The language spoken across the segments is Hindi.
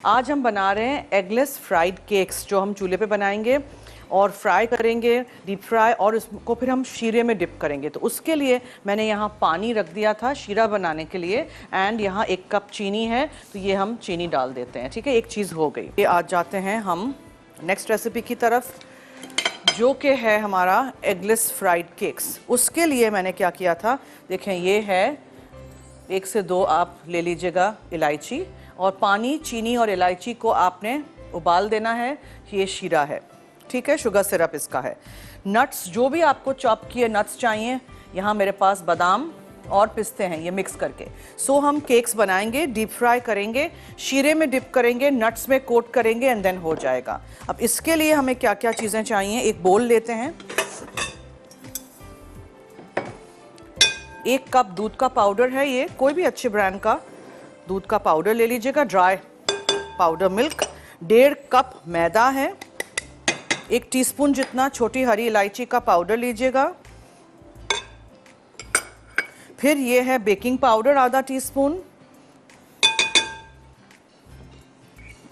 आज हम बना रहे हैं एगलेस फ्राइड केक्स जो हम चूल्हे पे बनाएंगे और फ्राई करेंगे, डीप फ्राई, और इसको फिर हम शीरे में डिप करेंगे। तो उसके लिए मैंने यहाँ पानी रख दिया था शीरा बनाने के लिए, एंड यहाँ 1 कप चीनी है, तो ये हम चीनी डाल देते हैं। ठीक है, एक चीज़ हो गई। ये आज जाते हैं हम नेक्स्ट रेसिपी की तरफ, जो कि है हमारा एगलेस फ्राइड केक्स। उसके लिए मैंने क्या किया था, देखें, ये है 1 से 2 आप ले लीजिएगा इलायची, और पानी, चीनी और इलायची को आपने उबाल देना है। ये शीरा है, ठीक है, शुगर सिरप इसका है। नट्स, जो भी आपको चॉप किए नट्स चाहिए, यहाँ मेरे पास बादाम और पिस्ते हैं, ये मिक्स करके। सो हम केक्स बनाएंगे, डीप फ्राई करेंगे, शीरे में डिप करेंगे, नट्स में कोट करेंगे, एंड देन हो जाएगा। अब इसके लिए हमें क्या क्या चीज़ें चाहिए, एक बोल लेते हैं। 1 कप दूध का पाउडर है, ये कोई भी अच्छे ब्रांड का दूध का पाउडर ले लीजिएगा, ड्राई पाउडर मिल्क। 1.5 कप मैदा है। 1 टीस्पून जितना छोटी हरी इलायची का पाउडर लीजिएगा। फिर ये है बेकिंग पाउडर आधा टीस्पून,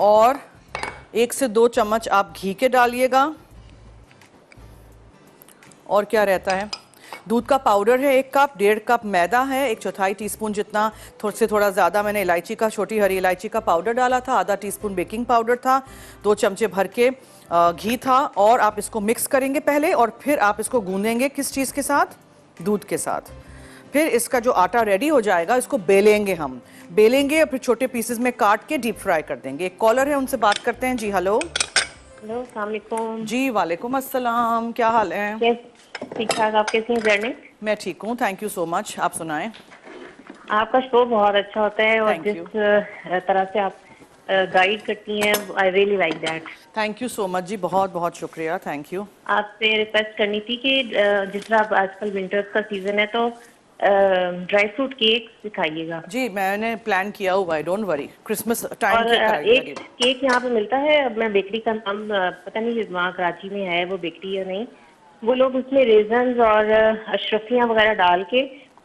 और 1 से 2 चम्मच आप घी के डालिएगा। और क्या रहता है, दूध का पाउडर है 1 कप, 1.5 कप मैदा है, 1/4 टीस्पून जितना, थोड़ा से थोड़ा ज़्यादा मैंने इलायची का, छोटी हरी इलायची का पाउडर डाला था, आधा टीस्पून बेकिंग पाउडर था, 2 चमचे भर के घी था। और आप इसको मिक्स करेंगे पहले, और फिर आप इसको गूंदेंगे किस चीज़ के साथ, दूध के साथ। फिर इसका जो आटा रेडी हो जाएगा, इसको बेलेंगे, हम बेलेंगे और फिर छोटे पीसेस में काट के डीप फ्राई कर देंगे। एक कॉलर है, उनसे बात करते हैं। जी हेलो। हेलो, अस्सलाम वालेकुम। जी वालेकुम अस्सलाम, क्या हाल है? ठीक ठाक, आप कैसे हैं जर्नी? मैं ठीक हूँ, थैंक यू सो मच। आप सुनाएं। आपका शो बहुत अच्छा होता है, और Thank जिस तरह से आप गाइड करती हैं, I really like that. Thank you so much ji, बहुत बहुत शुक्रिया, थैंक यू। आपसे रिक्वेस्ट करनी थी कि जिस तरह अब आजकल विंटर्स का सीजन है, तो ड्राई फ्रूट केक सिखाइएगा। जी मैंने प्लान किया हुआ है, डोंट वरी, क्रिसमस टाइम और की कराइएगा। एक केक यहाँ पे मिलता है, अब मैं बेकरी का नाम पता नहीं वहाँ कराची में है वो बेकरी या नहीं, वो लोग उसमें रेजन्स और अशरफियाँ वगैरह डाल के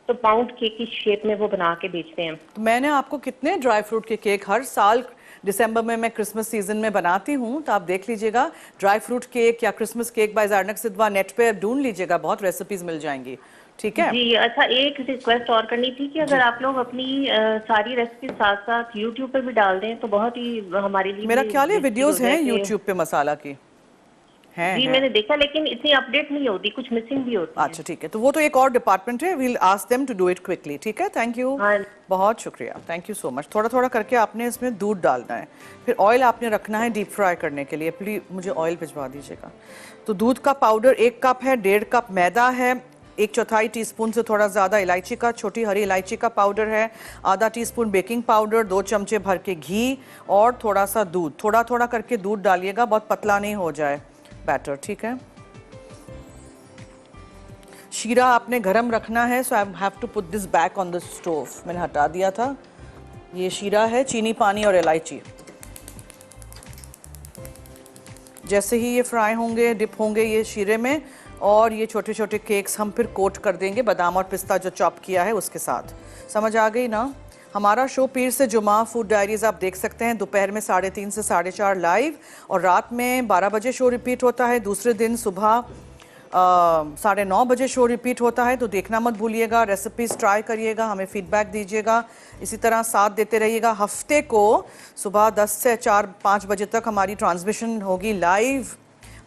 तो पाउंड केक की शेप में वो बना के बेचते हैं। तो मैंने आपको कितने ड्राई फ्रूट के केक हर साल दिसंबर में मैं क्रिसमस सीजन में बनाती हूँ, तो आप देख लीजिएगा। ड्राई फ्रूट केक या Christmas cake bye Zarnak Siddha net पे ढूंढ लीजिएगा, बहुत रेसिपीज मिल जाएंगी। ठीक है जी अच्छा, एक रिक्वेस्ट और करनी थी कि अगर आप लोग अपनी सारी रेसिपी साथ साथ यूट्यूब पे भी डाल दें तो बहुत ही हमारे लिए मेरा ख्याल है वीडियोस हैं कि यूट्यूब पे मसाला की जी हैं। मैंने देखा, लेकिन इतनी अपडेट नहीं होती, कुछ मिसिंग भी होती है। अच्छा ठीक है, तो वो तो एक और डिपार्टमेंट है, we'll ask them to do it quickly. ठीक है, थैंक यू, हाँ। बहुत शुक्रिया, थैंक यू सो मच। थोड़ा थोड़ा करके आपने इसमें दूध डालना है, फिर ऑयल आपने रखना है डीप फ्राई करने के लिए। प्लीज मुझे ऑयल भिजवा दीजिएगा। तो दूध का पाउडर 1 कप है, 1.5 कप मैदा है, 1/4 टीस्पून से थोड़ा ज़्यादा इलायची का, छोटी हरी इलायची का पाउडर है, आधा टीस्पून बेकिंग पाउडर, 2 चमचे भर के घी, और थोड़ा सा दूध। थोड़ा थोड़ा करके दूध डालिएगा, बहुत पतला नहीं हो जाए बैटर। ठीक है, शीरा आपने गरम रखना है, so I have to put this back on the stove. मैंने हटा दिया था। ये शीरा है, चीनी, पानी और इलायची। जैसे ही ये फ्राई होंगे, डिप होंगे ये शीरे में, और ये छोटे छोटे केक्स हम फिर कोट कर देंगे बादाम और पिस्ता जो चॉप किया है उसके साथ। समझ आ गई ना? हमारा शो पीर से जुमा फूड डायरीज आप देख सकते हैं दोपहर में 3:30 से 4:30 लाइव, और रात में 12 बजे शो रिपीट होता है। दूसरे दिन सुबह 9:30 बजे शो रिपीट होता है, तो देखना मत भूलिएगा। रेसिपीज ट्राई करिएगा, हमें फीडबैक दीजिएगा, इसी तरह साथ देते रहिएगा। हफ्ते को सुबह 10 से 4-5 बजे तक हमारी ट्रांसमिशन होगी लाइव,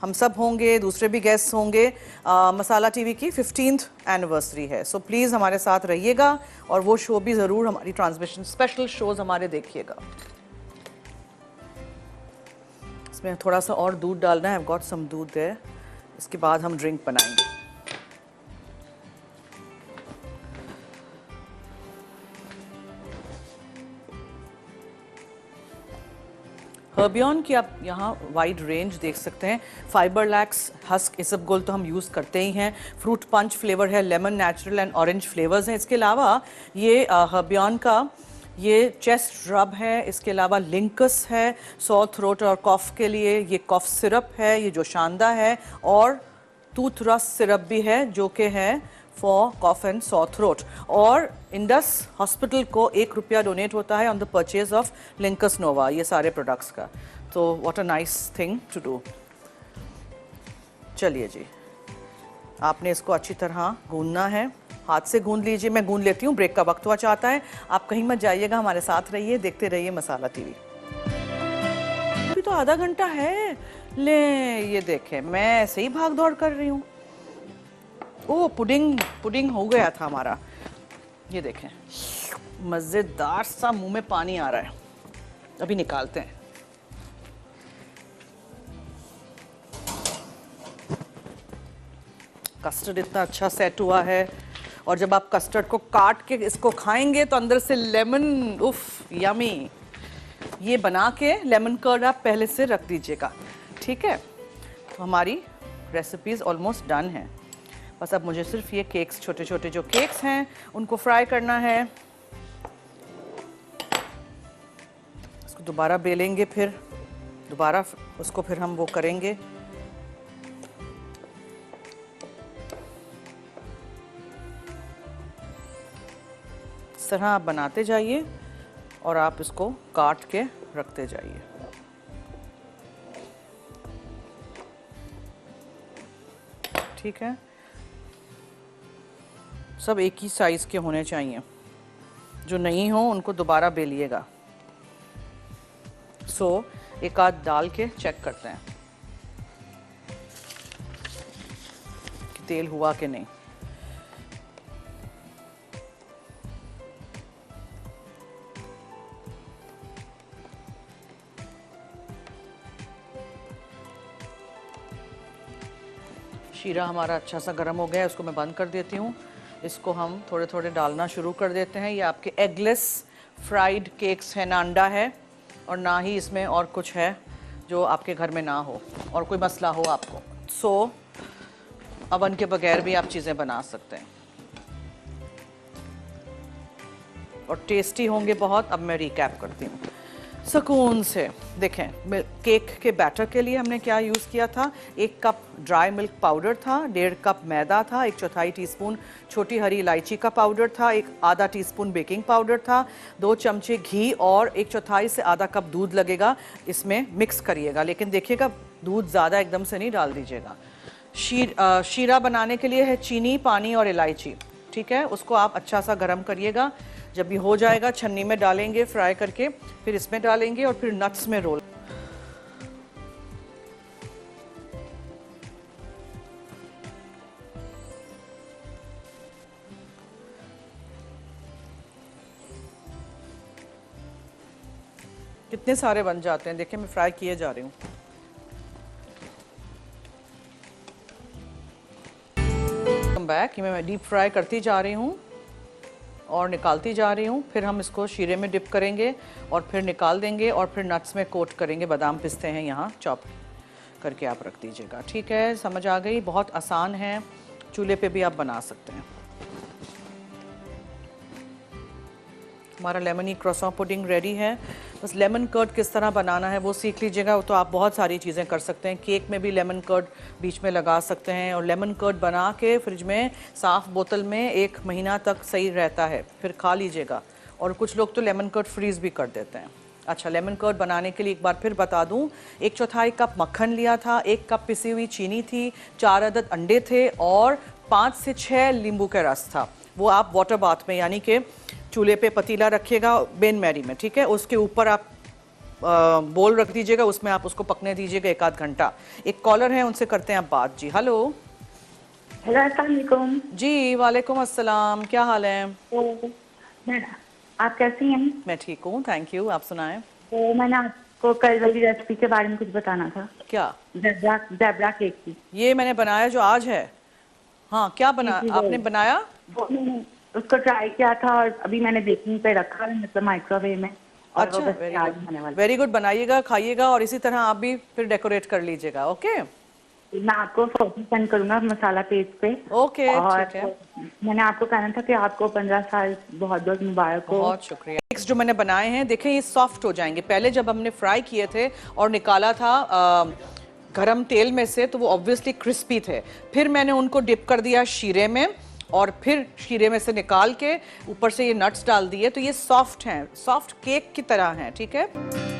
हम सब होंगे, दूसरे भी गेस्ट होंगे। मसाला टीवी की 15th एनिवर्सरी है, सो प्लीज़ हमारे साथ रहिएगा, और वो शो भी ज़रूर, हमारी ट्रांसमिशन स्पेशल शोज़ हमारे देखिएगा। इसमें थोड़ा सा और दूध डालना है, आई हैव गॉट सम दूध देयर। इसके बाद हम ड्रिंक बनाएंगे। हर्बियन की आप यहाँ वाइड रेंज देख सकते हैं। फाइबर लैक्स, हस्क, इसबगोल तो हम यूज़ करते ही हैं। फ्रूट पंच फ्लेवर है, lemon, natural and orange flavours हैं। इसके अलावा ये हर्बियन का ये चेस्ट रब है। इसके अलावा लिंकस है सॉर थ्रोट और कॉफ के लिए। ये कॉफ सिरप है, ये जो शानदा है, और टूथ रस सिरप भी है जो कि है for cough and sore throat. और इंडस हॉस्पिटल को ₹1 डोनेट होता है on the purchase of Linkus Nova, ये सारे प्रोडक्ट्स का। तो what a nice thing to do. चलिए जी, आपने इसको अच्छी तरह गूंदना है, हाथ से गूंद लीजिए। मैं गूंद लेती हूँ, ब्रेक का वक्त हुआ चाहता है। आप कहीं मत जाइएगा, हमारे साथ रहिए, देखते रहिए मसाला टीवी। अभी तो आधा घंटा है। ले ये देखें, मैं ऐसे ही भाग दौड़ कर रही हूँ। ओ पुडिंग हो गया था हमारा। ये देखें, मज़ेदार सा, मुंह में पानी आ रहा है। अभी निकालते हैं। कस्टर्ड इतना अच्छा सेट हुआ है, और जब आप कस्टर्ड को काट के इसको खाएंगे तो अंदर से लेमन, उफ यमी। ये बना के लेमन कर्ड आप पहले से रख दीजिएगा, ठीक है। तो हमारी रेसिपीज ऑलमोस्ट डन है। बस अब मुझे सिर्फ ये केक्स, छोटे छोटे जो केक्स हैं, उनको फ्राई करना है। इसको दोबारा बेलेंगे, फिर दोबारा उसको फिर हम वो करेंगे। इस तरह आप बनाते जाइए और आप इसको काट के रखते जाइए। ठीक है, सब एक ही साइज के होने चाहिए। जो नहीं हो उनको दोबारा बेलिएगा। एक आध डाल के चेक करते हैं कि तेल हुआ कि नहीं। शीरा हमारा अच्छा सा गर्म हो गया है, उसको मैं बंद कर देती हूँ। इसको हम थोड़े थोड़े डालना शुरू कर देते हैं। ये आपके एगलेस फ्राइड केक्स हैं, ना अंडा है और ना ही इसमें और कुछ है जो आपके घर में ना हो और कोई मसला हो आपको। अवन के बगैर भी आप चीज़ें बना सकते हैं और टेस्टी होंगे बहुत। अब मैं रिकैप करती हूँ सुकून से। देखें, केक के बैटर के लिए हमने क्या यूज़ किया था। 1 कप ड्राई मिल्क पाउडर था, 1.5 कप मैदा था, 1/4 टीस्पून छोटी हरी इलायची का पाउडर था, आधा टीस्पून बेकिंग पाउडर था, 2 चमचे घी और 1/4 से आधा कप दूध लगेगा। इसमें मिक्स करिएगा, लेकिन देखिएगा दूध ज़्यादा एकदम से नहीं डाल दीजिएगा। शीरा बनाने के लिए है चीनी, पानी और इलायची, ठीक है। उसको आप अच्छा सा गर्म करिएगा। जब ये हो जाएगा छन्नी में डालेंगे फ्राई करके, फिर इसमें डालेंगे और फिर नट्स में रोल। कितने सारे बन जाते हैं, देखिए मैं फ्राई किए जा रही हूँ। बैक मैं डीप फ्राई करती जा रही हूँ और निकालती जा रही हूँ। फिर हम इसको शीरे में डिप करेंगे और फिर निकाल देंगे और फिर नट्स में कोट करेंगे। बादाम पिस्ते हैं यहाँ, चॉप करके आप रख दीजिएगा, ठीक है। समझ आ गई, बहुत आसान है, चूल्हे पे भी आप बना सकते हैं। हमारा लेमनी क्रोसॉन पुडिंग रेडी है। बस लेमन कर्ड किस तरह बनाना है वो सीख लीजिएगा। तो आप बहुत सारी चीज़ें कर सकते हैं। केक में भी लेमन कर्ड बीच में लगा सकते हैं और लेमन कर्ड बना के फ्रिज में साफ़ बोतल में 1 महीना तक सही रहता है, फिर खा लीजिएगा। और कुछ लोग तो लेमन कर्ड फ्रीज़ भी कर देते हैं। अच्छा, लेमन कर्ड बनाने के लिए एक बार फिर बता दूं, 1/4 कप मक्खन लिया था, 1 कप पिसी हुई चीनी थी, 4 अदद अंडे थे और 5 से 6 नींबू का रस था। वो आप वाटर बाथ में, यानी कि चूल्हे पे पतीला रखिएगा बेन मैरी में, ठीक है। उसके ऊपर आप बोल रख दीजिएगा, उसमें आप उसको पकने दीजिएगा 1 आध घंटा। एक कॉलर है, उनसे करते हैं आप बात। जी हेलो। हेलो, अस्सलाम वालेकुम। जी वालेकुम अस्सलाम, क्या हाल है? आप कैसी हैं? मैं ठीक हूँ, थैंक यू। आप सुनाएं। तो मैंने आपको कल वाली रेसिपी के बारे में कुछ बताना था। क्या? ज़ेब्रा केक की। ये मैंने बनाया जो आज है। हाँ, क्या बना आपने बनाया? मैंने उसको ट्राई किया था और अभी मैंने बेकिंग पे रखा है, मतलब माइक्रोवेव में। अच्छा, वेरी गुड। बनाइएगा, खाइएगा और इसी तरह आप भी फिर डेकोरेट कर लीजिएगा। ओके, मैं आपको फोटो सेंड करूंगा मसाला पेज पे। ओके, ठीक है। मैंने आपको कहना था कि आपको 15 साल बहुत बहुत मुबारक हो। बहुत शुक्रिया। केक्स जो मैंने बनाए हैं, देखें ये सॉफ्ट हो जाएंगे। पहले जब हमने फ्राई किए थे और निकाला था गरम तेल में से, तो वो ऑब्वियसली क्रिस्पी थे। फिर मैंने उनको डिप कर दिया शीरे में और फिर शीरे में से निकाल के ऊपर से ये नट्स डाल दिए, तो ये सॉफ्ट हैं, सॉफ्ट केक की तरह हैं, ठीक है।